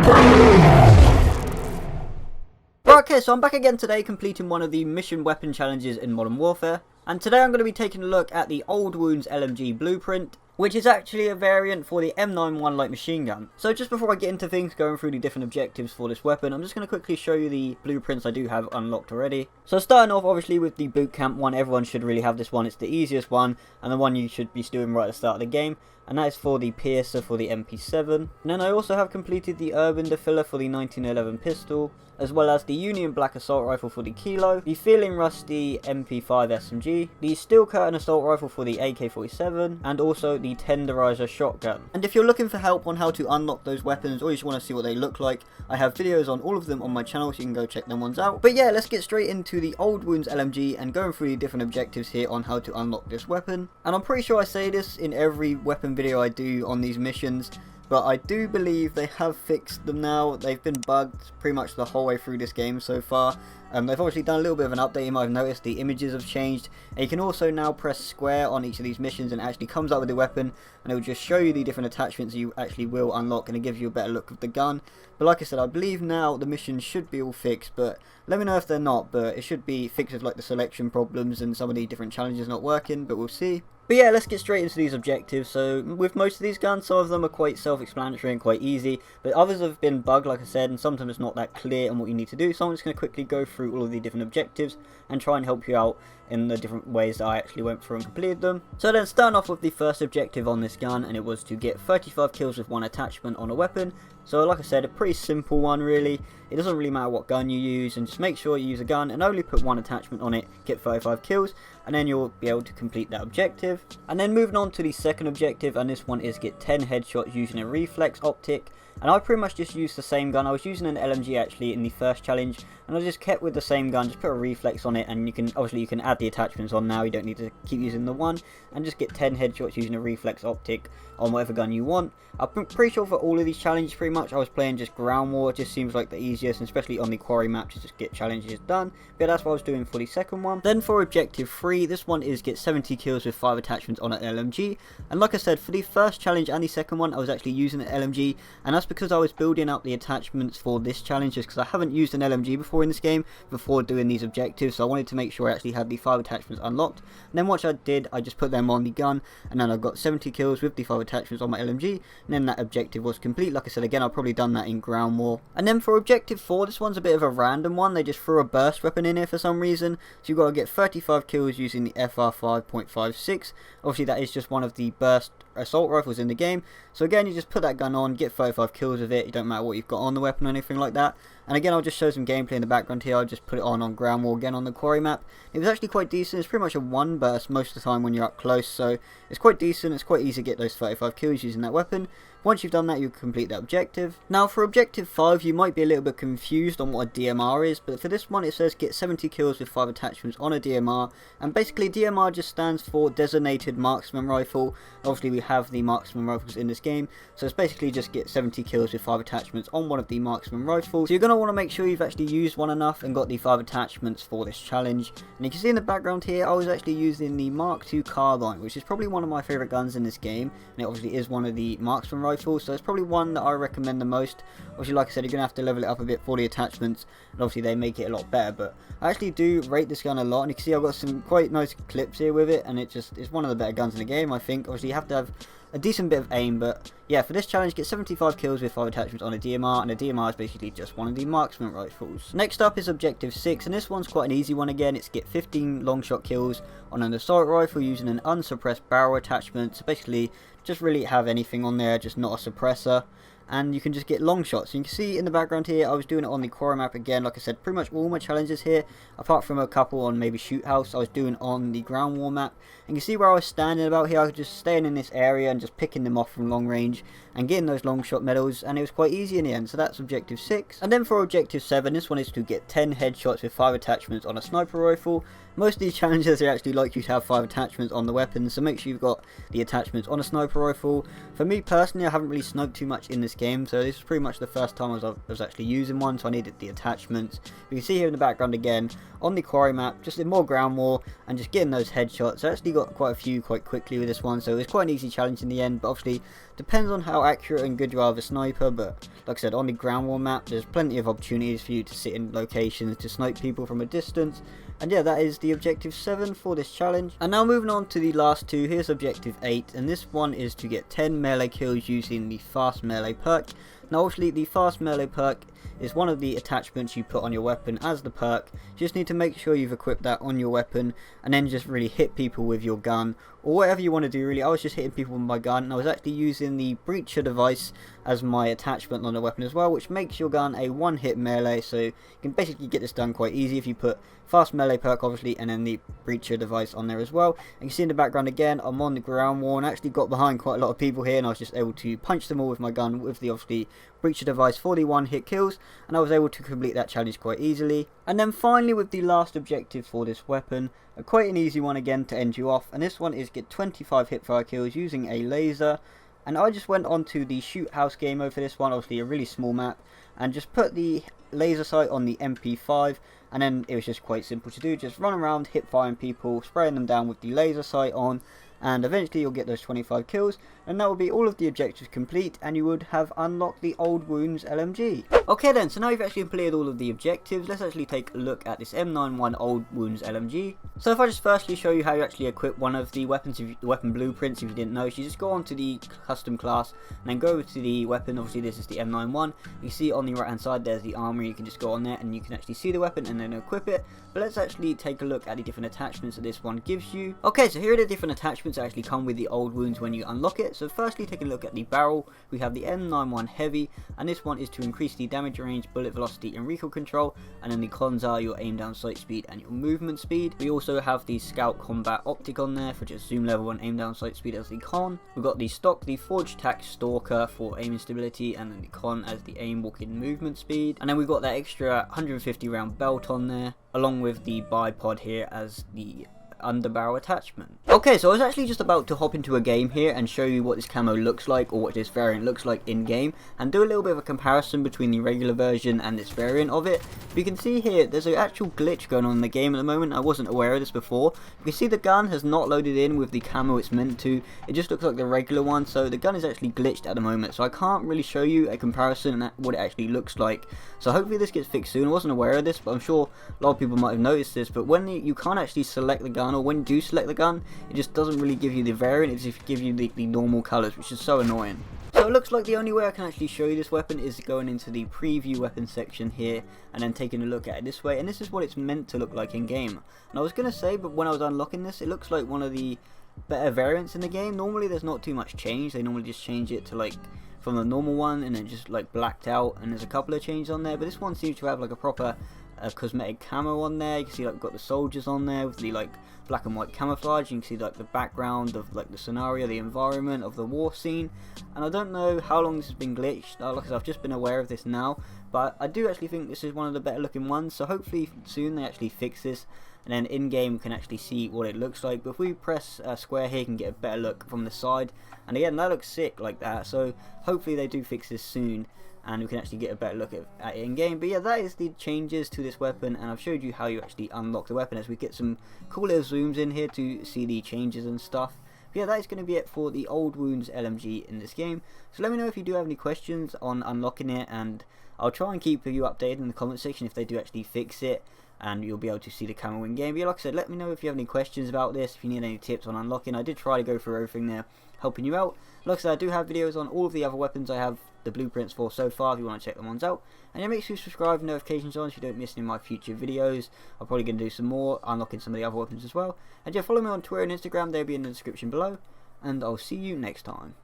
Okay, so I'm back again today completing one of the mission weapon challenges in Modern Warfare, and today I'm going to be taking a look at the Old Wounds LMG blueprint, which is actually a variant for the M91 light machine gun. So just before I get into things going through the different objectives for this weapon, I'm just going to quickly show you the blueprints I do have unlocked already. So starting off obviously with the boot camp one, everyone should really have this one, it's the easiest one and the one you should be doing right at the start of the game. And that is for the piercer for the MP7. And then I also have completed the urban defiller for the 1911 pistol, as well as the Union Black assault rifle for the Kilo, the Feeling Rusty MP5 SMG, the Steel Curtain assault rifle for the AK-47, and also the Tenderizer shotgun. And if you're looking for help on how to unlock those weapons, or you just want to see what they look like, I have videos on all of them on my channel, so you can go check them ones out. But yeah, let's get straight into the Old Wounds LMG and going through the different objectives here on how to unlock this weapon. And I'm pretty sure I say this in every weapon video I do on these missions, but I do believe they have fixed them now. They've been bugged pretty much the whole way through this game so far. They've obviously done a little bit of an update. You might have noticed the images have changed, and you can also now press square on each of these missions and it actually comes up with the weapon, and it will just show you the different attachments you actually will unlock, and it gives you a better look of the gun. But like I said, I believe now the missions should be all fixed, but let me know if they're not. But it should be fixed with like the selection problems and some of the different challenges not working, but we'll see. But yeah, let's get straight into these objectives. So with most of these guns, some of them are quite self-explanatory and quite easy, but others have been bugged, like I said, and sometimes it's not that clear on what you need to do. So I'm just going to quickly go through all of the different objectives and try and help you out in the different ways that I actually went through and completed them. So then starting off with the first objective on this gun, and it was to get 35 kills with one attachment on a weapon. So like I said, a pretty simple one really. It doesn't really matter what gun you use, and just make sure you use a gun and only put one attachment on it, get 35 kills, and then you'll be able to complete that objective. And then moving on to the second objective, and this one is get 10 headshots using a reflex optic. And I pretty much just used the same gun. I was using an LMG actually in the first challenge, and I just kept with the same gun, just put a reflex on it, and you can add the attachments on now. You don't need to keep using the one, and just get 10 headshots using a reflex optic on whatever gun you want. I'm pretty sure for all of these challenges pretty much I was playing just ground war. It just seems like the easiest, and especially on the quarry map, to just get challenges done. But that's what I was doing for the second one. Then for objective 3, this one is get 70 kills with 5 attachments on an LMG. And like I said, for the first challenge and the second one I was actually using an LMG, and that's because I was building up the attachments for this challenge, just because I haven't used an LMG before in this game before doing these objectives, so I wanted to make sure I actually had the 5 attachments unlocked. And then once I did, I just put them on the gun, and then I got 70 kills with the 5 attachments on my LMG, and then that objective was complete. Like I said, again, I've probably done that in ground war. And then for objective 4, this one's a bit of a random one. They just threw a burst weapon in here for some reason, so you've got to get 35 kills using the FR 5.56. obviously that is just one of the burst assault rifles in the game. So again, you just put that gun on, get 35 kills with it. It don't matter what you've got on the weapon or anything like that. And again, I'll just show some gameplay in the background here. I'll just put it on ground war again on the quarry map. It was actually quite decent. It's pretty much a one burst most of the time when you're up close, so it's quite decent. It's quite easy to get those 35 kills using that weapon. Once you've done that, you complete that objective. Now for objective 5, you might be a little bit confused on what a DMR is, but for this one it says get 70 kills with 5 attachments on a DMR, and basically DMR just stands for Designated Marksman Rifle. Obviously we have the marksman rifles in this game, so it's basically just get 70 kills with 5 attachments on one of the marksman rifles. So you're going to want to make sure you've actually used one enough and got the 5 attachments for this challenge. And you can see in the background here, I was actually using the Mark II carbine, which is probably one of my favourite guns in this game, and it obviously is one of the marksman rifles, so it's probably one that I recommend the most. Obviously, like I said, you're going to have to level it up a bit for the attachments, and obviously they make it a lot better, but I actually do rate this gun a lot, and you can see I've got some quite nice clips here with it, and it's one of the better guns in the game, I think. Obviously you have to have a decent bit of aim, but yeah, for this challenge, get 75 kills with 5 attachments on a DMR, and a DMR is basically just one of the marksman rifles. Next up is objective 6, and this one's quite an easy one again. It's get 15 long shot kills on an assault rifle using an unsuppressed barrel attachment. So basically, just really have anything on there, just not a suppressor. And you can just get long shots. So you can see in the background here, I was doing it on the quarry map again. Like I said, pretty much all my challenges here, apart from a couple on maybe shoot house, I was doing on the ground war map. And you can see where I was standing about here, I was just staying in this area and just picking them off from long range and getting those long shot medals, and it was quite easy in the end. So that's objective 6. And then for objective 7, this one is to get 10 headshots with 5 attachments on a sniper rifle. Most of these challenges are actually like you to have 5 attachments on the weapon, so make sure you've got the attachments on a sniper rifle. For me personally, I haven't really sniped too much in this game, so this is pretty much the first time I was actually using one, so I needed the attachments. You can see here in the background again, on the quarry map, just in more ground war, and just getting those headshots. I actually got quite a few quite quickly with this one, so it was quite an easy challenge in the end, but obviously Depends on how accurate and good you are as a sniper, but like I said, on the ground war map there's plenty of opportunities for you to sit in locations to snipe people from a distance. And yeah, that is the objective 7 for this challenge. And now moving on to the last two, here's objective 8, and this one is to get 10 melee kills using the fast melee perk. Now obviously the fast melee perk is one of the attachments you put on your weapon as the perk. You just need to make sure you've equipped that on your weapon and then just really hit people with your gun or whatever you want to do really. I was just hitting people with my gun and I was actually using the breacher device as my attachment on the weapon as well, which makes your gun a one hit melee, so you can basically get this done quite easy if you put fast melee perk obviously and then the breacher device on there as well. And you can see in the background again, I'm on the ground war and actually got behind quite a lot of people here and I was just able to punch them all with my gun with the obviously breacher device for the one hit kills, and I was able to complete that challenge quite easily. And then finally with the last objective for this weapon, quite an easy one again to end you off, and this one is get 25 hipfire kills using a laser. And I just went on to the shoot house game mode for this one, obviously a really small map, and just put the laser sight on the MP5, and then it was just quite simple to do, just run around hip firing people, spraying them down with the laser sight on, and eventually you'll get those 25 kills, and that will be all of the objectives complete, and you would have unlocked the Old Wounds LMG. Okay then, so now you've actually completed all of the objectives, let's actually take a look at this M91 Old Wounds LMG. So if I just firstly show you how you actually equip one of the weapons, the weapon blueprints, if you didn't know, so you just go on to the custom class, and then go over to the weapon. Obviously this is the M91, you see on the right hand side there's the armor, you can just go on there and you can actually see the weapon and then equip it. But let's actually take a look at the different attachments that this one gives you. Okay, so here are the different attachments that actually come with the Old Wounds when you unlock it. So firstly, taking a look at the barrel, we have the M91 Heavy, and this one is to increase the damage range, bullet velocity and recoil control, and then the cons are your aim down sight speed and your movement speed. We also have the Scout Combat Optic on there for just zoom level and aim down sight speed as the con. We've got the stock, the Forged Tack Stalker for aiming stability, and then the con as the aim walking movement speed. And then we've got that extra 150 round belt on there, along with the bipod here as the underbarrel attachment. Okay, so I was actually just about to hop into a game here and show you what this camo looks like, or what this variant looks like in game, and do a little bit of a comparison between the regular version and this variant of it. But you can see here there's an actual glitch going on in the game at the moment. I wasn't aware of this before. You can see the gun has not loaded in with the camo it's meant to, it just looks like the regular one, so the gun is actually glitched at the moment, so I can't really show you a comparison and what it actually looks like. So hopefully this gets fixed soon. I wasn't aware of this, but I'm sure a lot of people might have noticed this, but when you can't actually select the gun, or when you do select the gun, it just doesn't really give you the variant, it just gives you the normal colours, which is so annoying. So it looks like the only way I can actually show you this weapon is going into the preview weapon section here and then taking a look at it this way, and this is what it's meant to look like in game. And I was going to say, but when I was unlocking this, it looks like one of the better variants in the game. Normally there's not too much change, they normally just change it to like from the normal one and then just like blacked out, and there's a couple of changes on there, but this one seems to have like a proper cosmetic camo on there. You can see like got the soldiers on there with the like black and white camouflage. You can see like the background of like the scenario, the environment of the war scene, and I don't know how long this has been glitched. Like I said, I've just been aware of this now, but I do actually think this is one of the better looking ones, so hopefully soon they actually fix this, and then in game we can actually see what it looks like. But if we press square here, you can get a better look from the side, and again that looks sick like that, so hopefully they do fix this soon and we can actually get a better look at it in game. But yeah, that is the changes to this weapon, and I've showed you how you actually unlock the weapon as we get some cool little zooms in here to see the changes and stuff. But yeah, that is going to be it for the Old Wounds LMG in this game. So let me know if you do have any questions on unlocking it, and I'll try and keep you updated in the comment section if they do actually fix it, and you'll be able to see the camo in game. But yeah, like I said, let me know if you have any questions about this, if you need any tips on unlocking. I did try to go through everything there, helping you out. Like I said, I do have videos on all of the other weapons I have the blueprints for so far if you want to check them ones out. And yeah, make sure you subscribe, notifications on so you don't miss any of my future videos. I'm probably going to do some more, unlocking some of the other weapons as well. And yeah, follow me on Twitter and Instagram, they'll be in the description below. And I'll see you next time.